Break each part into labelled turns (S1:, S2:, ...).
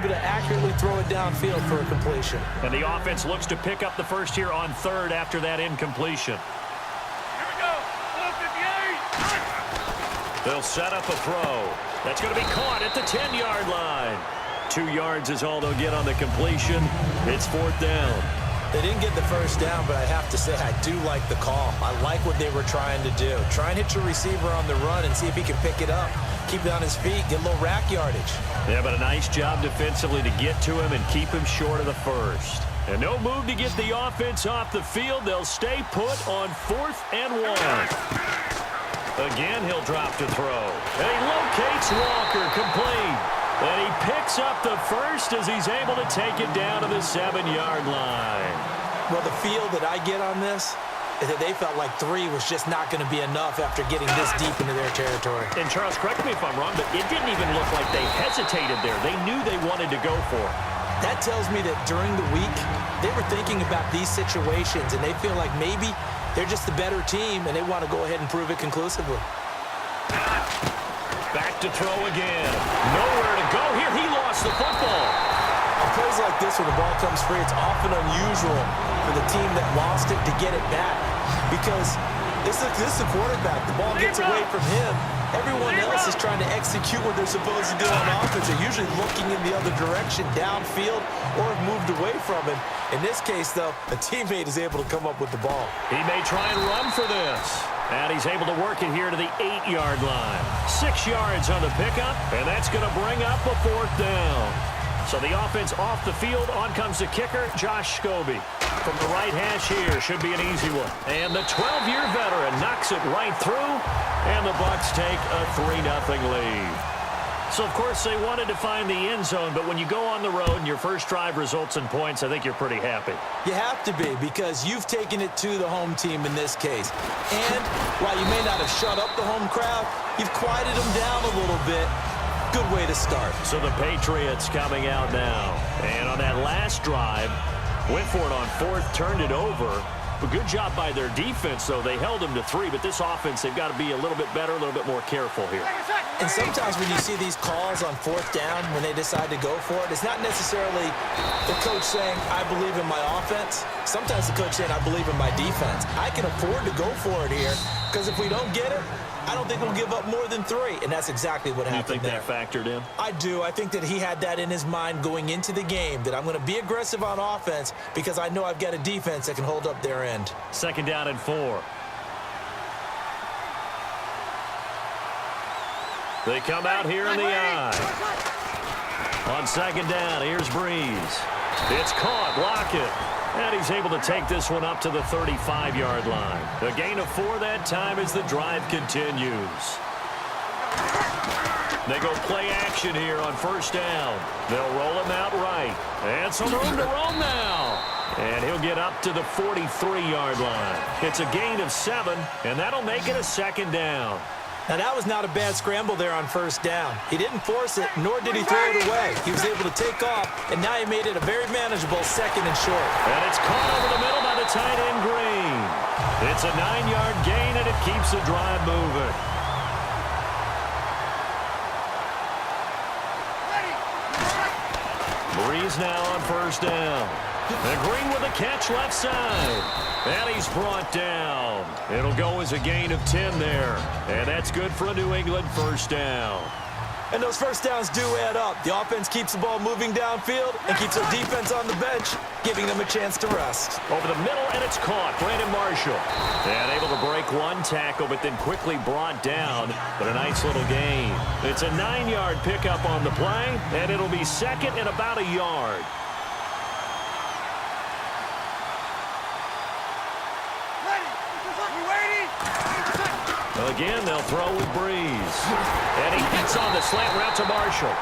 S1: able to accurately throw it downfield for a completion.
S2: And the offense looks to pick up the first here on third after that incompletion.
S3: Here we go. 58.
S2: They'll set up a throw. That's going to be caught at the 10-yard line. 2 yards is all they'll get on the completion. It's fourth down.
S1: They didn't get the first down, but I have to say I do like the call. I like what they were trying to do. Try and hit your receiver on the run and see if he can pick it up. Keep it on his feet, get a little rack yardage.
S2: Yeah, but a nice job defensively to get to him and keep him short of the first. And no move to get the offense off the field. They'll stay put on 4th and 1. Again, he'll drop to throw. And he locates Walker, complete. And he picks up the first as he's able to take it down to the 7-yard line.
S1: Well, the feel that I get on this is that they felt like 3 was just not going to be enough after getting this deep into their territory.
S2: And Charles, correct me if I'm wrong, but it didn't even look like they hesitated there. They knew they wanted to go for it.
S1: That tells me that during the week, they were thinking about these situations, and they feel like maybe they're just the better team, and they want to go ahead and prove it conclusively.
S2: Back to throw again. Nowhere to go here. He lost the football.
S1: On plays like this, when the ball comes free, it's often unusual for the team that lost it to get it back. Because this is the quarterback. The ball gets away from him. Everyone else is trying to execute what they're supposed to do on offense. They're usually looking in the other direction, downfield, or have moved away from it. In this case, though, a teammate is able to come up with the ball.
S2: He may try and run for this. And he's able to work it here to the 8-yard line. 6 yards on the pickup, and that's going to bring up a 4th down. So the offense off the field. On comes the kicker, Josh Scobie. From the right hash here, should be an easy one. And the 12-year veteran knocks it right through, and the Bucs take a 3-0 lead. So, of course, they wanted to find the end zone, but when you go on the road and your first drive results in points, I think you're pretty happy.
S1: You have to be, because you've taken it to the home team in this case. And while you may not have shut up the home crowd, you've quieted them down a little bit. Good way to start.
S2: So the Patriots coming out now. And on that last drive, went for it on 4th, turned it over. A good job by their defense, though. They held them to 3, but this offense, they've got to be a little bit better, a little bit more careful here.
S1: And sometimes when you see these calls on 4th down, when they decide to go for it, it's not necessarily the coach saying, I believe in my offense. Sometimes the coach saying, I believe in my defense. I can afford to go for it here, because if we don't get it, I don't think we'll give up more than 3, and that's exactly what happened there.
S2: You think that factored in?
S1: I do. I think that he had that in his mind going into the game, that I'm going to be aggressive on offense because I know I've got a defense that can hold up their end.
S2: 2nd down and 4. They come out here in the eye. On 2nd down, here's Breeze. It's caught. Lockett. And he's able to take this one up to the 35-yard line. A gain of 4 that time as the drive continues. They go play action here on 1st down. They'll roll him out right. And some room to roam now. And he'll get up to the 43-yard line. It's a gain of 7, and that'll make it a 2nd down.
S1: Now, that was not a bad scramble there on 1st down. He didn't force it, nor did he throw it away. He was able to take off, and now he made it a very manageable 2nd and short.
S2: And it's caught over the middle by the tight end, Green. It's a 9-yard gain, and it keeps the drive moving. Breeze now on 1st down. And Green with a catch left side. And he's brought down. It'll go as a gain of 10 there. And that's good for a New England 1st down.
S1: And those 1st downs do add up. The offense keeps the ball moving downfield and keeps their defense on the bench, giving them a chance to rest.
S2: Over the middle, and it's caught. Brandon Marshall. And able to break one tackle, but then quickly brought down. But a nice little gain. It's a 9-yard pickup on the play, and it'll be 2nd and about a yard. Again, they'll throw with Breeze. And he hits on the slant route to Marshall.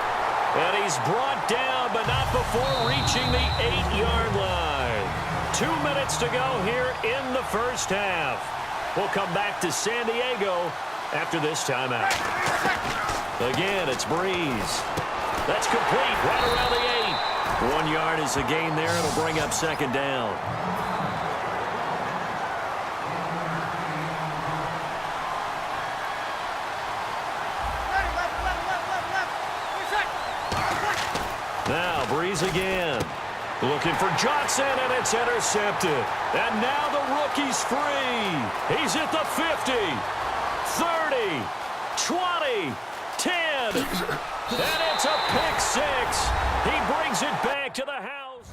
S2: And he's brought down, but not before reaching the 8-yard line. 2 minutes to go here in the 1st half. We'll come back to San Diego after this timeout. Again, it's Breeze. That's complete right around the 8. 1 yard is the gain there. It'll bring up 2nd down. Now Breeze again. Looking for Johnson, and it's intercepted. And now the rookie's free. He's at the 50, 30, 20, 10. And it's a pick six. He brings it back to the house.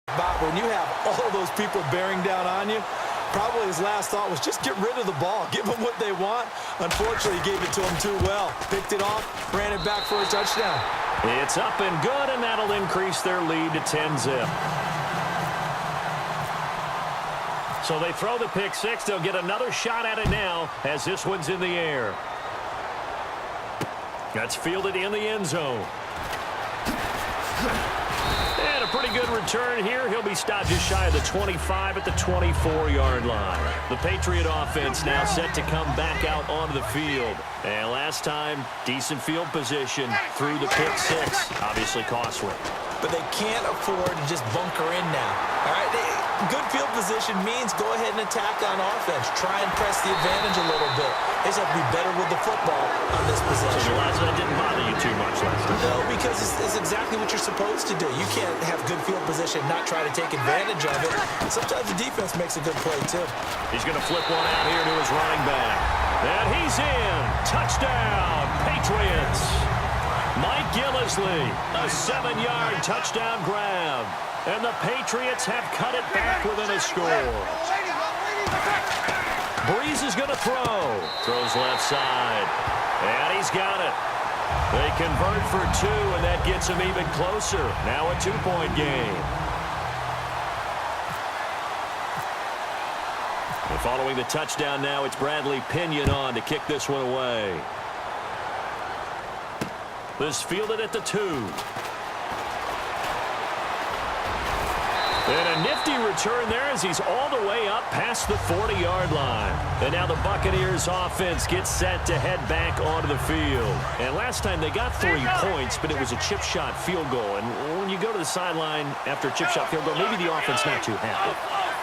S1: Bob, when you have all those people bearing down on you, probably his last thought was just get rid of the ball. Give them what they want. Unfortunately, he gave it to them too well. Picked it off, ran it back for a touchdown.
S2: It's up and good, and that'll increase their lead to 10-zip. So they throw the pick six. They'll get another shot at it now as this one's in the air. That's fielded in the end zone. And a pretty good return here. He'll be stopped just shy of the 25 at the 24-yard line. The Patriot offense now set to come back out onto the field. And last time, decent field position through the pick six. Obviously costly.
S1: But they can't afford to just bunker in now. All right, good field position means go ahead and attack on offense. Try and press the advantage a little bit. They just have to be better with the football on this possession.
S2: So that didn't bother you too much last time?
S1: No, because it's exactly what you're supposed to do. You can't have good field position and not try to take advantage of it. Sometimes the defense makes a good play, too.
S2: He's going to flip one out here to his running back. And he's in. Touchdown, Patriots. Mike Gillislee, a 7-yard touchdown grab. And the Patriots have cut it back within a score. Breeze is going to throw. Throws left side. And he's got it. They convert for two, and that gets him even closer. Now a 2-point game. And following the touchdown now, it's Bradley Pinion on to kick this one away. This fielded at the 2. And a nifty return there as he's all the way up past the 40-yard line. And now the Buccaneers offense gets set to head back onto the field. And last time they got 3 points, but it was a chip shot field goal. And when you go to the sideline after a chip shot field goal, maybe the offense not too happy.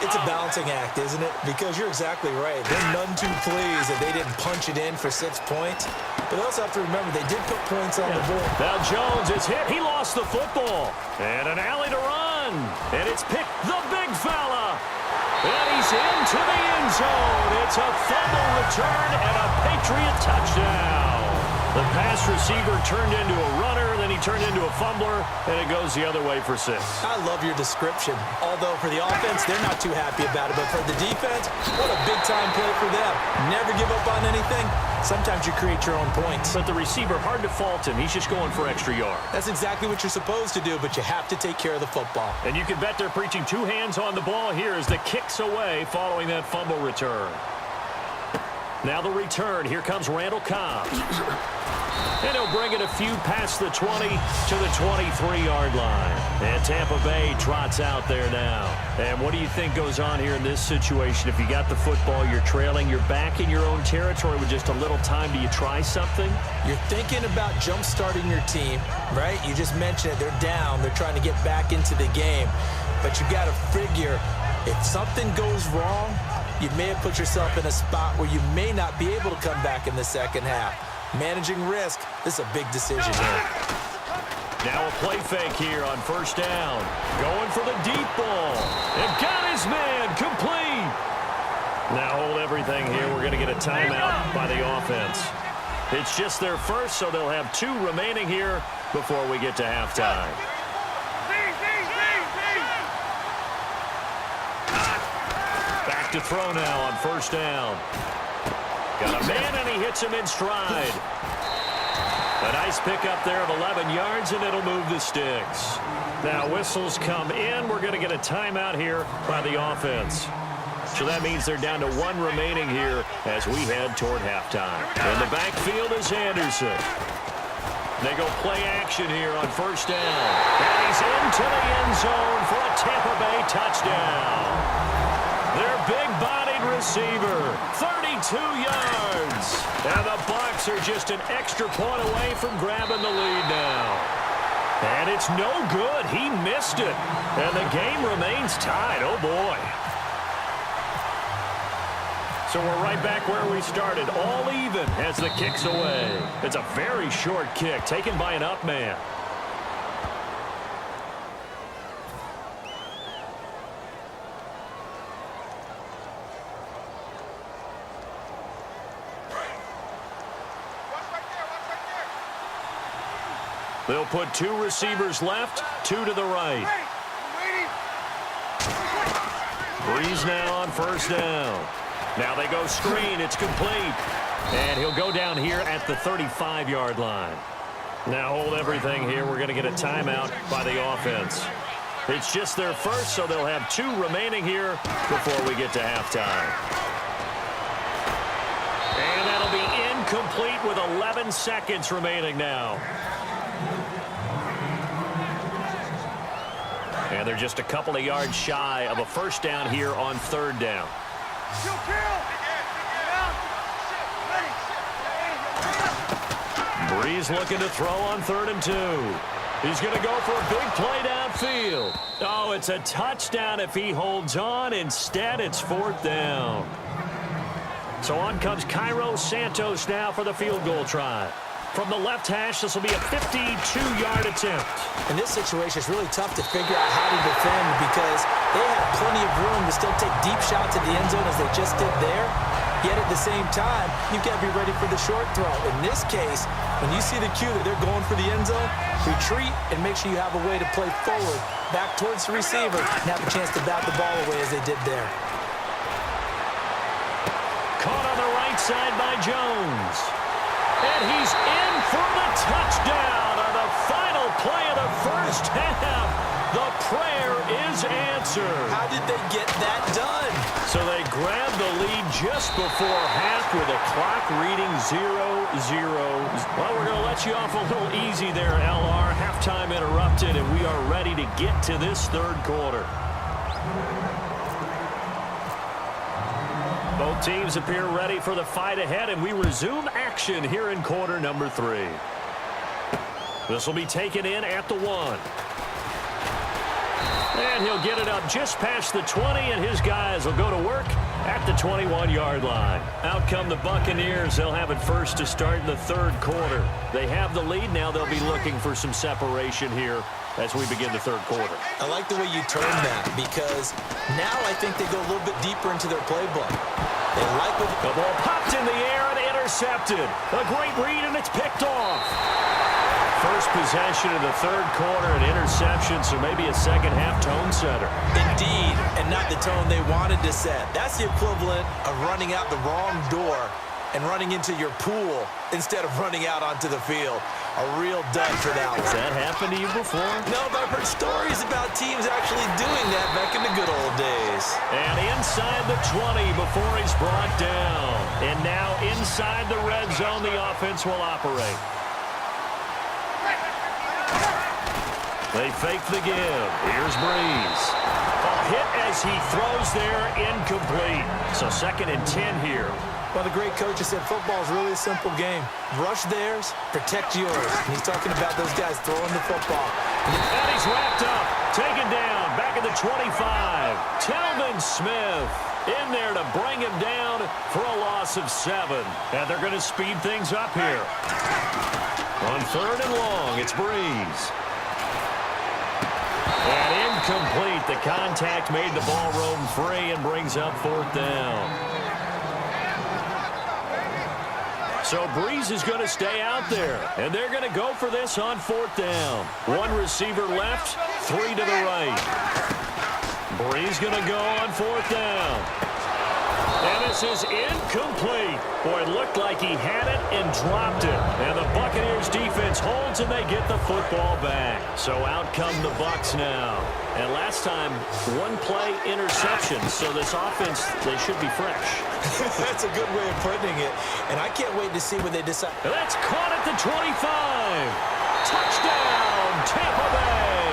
S1: It's a balancing act, isn't it? Because you're exactly right. They're none too pleased that they didn't punch it in for 6 points. But they also have to remember they did put points on the board.
S2: Now Jones is hit. He lost the football. And an alley to run. And it's picked the big fella. And he's into the end zone. It's a fumble return and a Patriot touchdown. The pass receiver turned into a runner, then he turned into a fumbler, and it goes the other way for 6.
S1: I love your description. Although for the offense, they're not too happy about it. But for the defense, what a big-time play for them. Never give up on anything. Sometimes you create your own points.
S2: But the receiver, hard to fault him. He's just going for extra yards.
S1: That's exactly what you're supposed to do, but you have to take care of the football.
S2: And you can bet they're preaching 2 hands on the ball here as the kick's away following that fumble return. Now the return. Here comes Randall Cobb. And he'll bring it a few past the 20 to the 23-yard line. And Tampa Bay trots out there now. And what do you think goes on here in this situation? If you got the football, you're trailing, you're back in your own territory with just a little time. Do you try something?
S1: You're thinking about jump-starting your team, right? You just mentioned it. They're down. They're trying to get back into the game. But you got to figure if something goes wrong, you may have put yourself in a spot where you may not be able to come back in the second half. Managing risk, this is a big decision here.
S2: Now a play fake here on first down. Going for the deep ball. And got his man complete. Now hold everything here. We're going to get a timeout by the offense. It's just their first, so they'll have 2 remaining here before we get to halftime. Back to throw now on first down. Got a man, and he hits him in stride. A nice pickup there of 11 yards, and it'll move the sticks. Now whistles come in. We're going to get a timeout here by the offense. So that means they're down to 1 remaining here as we head toward halftime. In the backfield is Anderson. They go play action here on first down. And he's into the end zone for a Tampa Bay touchdown. Their big-bodied receiver, 32 yards. And the Bucs are just an extra point away from grabbing the lead now. And it's no good. He missed it. And the game remains tied. Oh, boy. So we're right back where we started, all even as the kick's away. It's a very short kick taken by an up man. They'll put 2 receivers left, 2 to the right. Breeze now on first down. Now they go screen. It's complete. And he'll go down here at the 35-yard line. Now hold everything here. We're going to get a timeout by the offense. It's just their first, so they'll have 2 remaining here before we get to halftime. And that'll be incomplete with 11 seconds remaining now. And they're just a couple of yards shy of a first down here on third down. Breeze looking to throw on 3rd and 2. He's going to go for a big play downfield. Oh, it's a touchdown if he holds on. Instead, it's 4th down. So on comes Cairo Santos now for the field goal try. From the left hash, this will be a 52-yard attempt.
S1: In this situation, it's really tough to figure out how to defend because they have plenty of room to still take deep shots at the end zone as they just did there. Yet at the same time, you've got to be ready for the short throw. In this case, when you see the cue that they're going for the end zone, retreat and make sure you have a way to play forward, back towards the receiver, and have a chance to bat the ball away as they did there.
S2: Caught on the right side by Jones. And he's in for the touchdown on the final play of the first half. The prayer is answered.
S1: How did they get that done?
S2: So they grabbed the lead just before half with a clock reading 0-0. Well, we're going to let you off a little easy there, LR. Halftime interrupted, and we are ready to get to this third quarter. Both teams appear ready for the fight ahead, and we resume action here in quarter number 3. This will be taken in at the 1. And he'll get it up just past the 20, and his guys will go to work at the 21-yard line. Out come the Buccaneers. They'll have it first to start in the third quarter. They have the lead. Now they'll be looking for some separation here as we begin the third quarter.
S1: I like the way you turned that because now I think they go a little bit deeper into their playbook. They like what
S2: the ball popped in the air and intercepted. A great read, and it's picked off. First possession of the third quarter, an interception, so maybe a second-half tone setter.
S1: Indeed, and not the tone they wanted to set. That's the equivalent of running out the wrong door and running into your pool instead of running out onto the field. A real dud for that one.
S2: Has that happened to you before?
S1: No, but I've heard stories about teams actually doing that back in the good old days.
S2: And inside the 20 before he's brought down. And now inside the red zone, the offense will operate. They fake the give. Here's Breeze. A hit as he throws there, incomplete. So 2nd and 10 here.
S1: Well, the great coach has said football is really a simple game. Rush theirs, protect yours. And he's talking about those guys throwing the football.
S2: And he's wrapped up, taken down, back at the 25. Telvin Smith in there to bring him down for a loss of 7. And they're going to speed things up here. On 3rd and long, it's Breeze. And incomplete. The contact made the ball roam free and brings up 4th down. So Breeze is going to stay out there, and they're going to go for this on 4th down. 1 receiver left, 3 to the right. Breeze going to go on 4th down. And this is incomplete. Boy, it looked like he had it and dropped it. And the Buccaneers defense holds, and they get the football back. So out come the Bucs now. And last time, 1 play interception. So this offense, they should be fresh.
S1: That's a good way of putting it. And I can't wait to see when they decide.
S2: That's caught at the 25. Touchdown, Tampa Bay.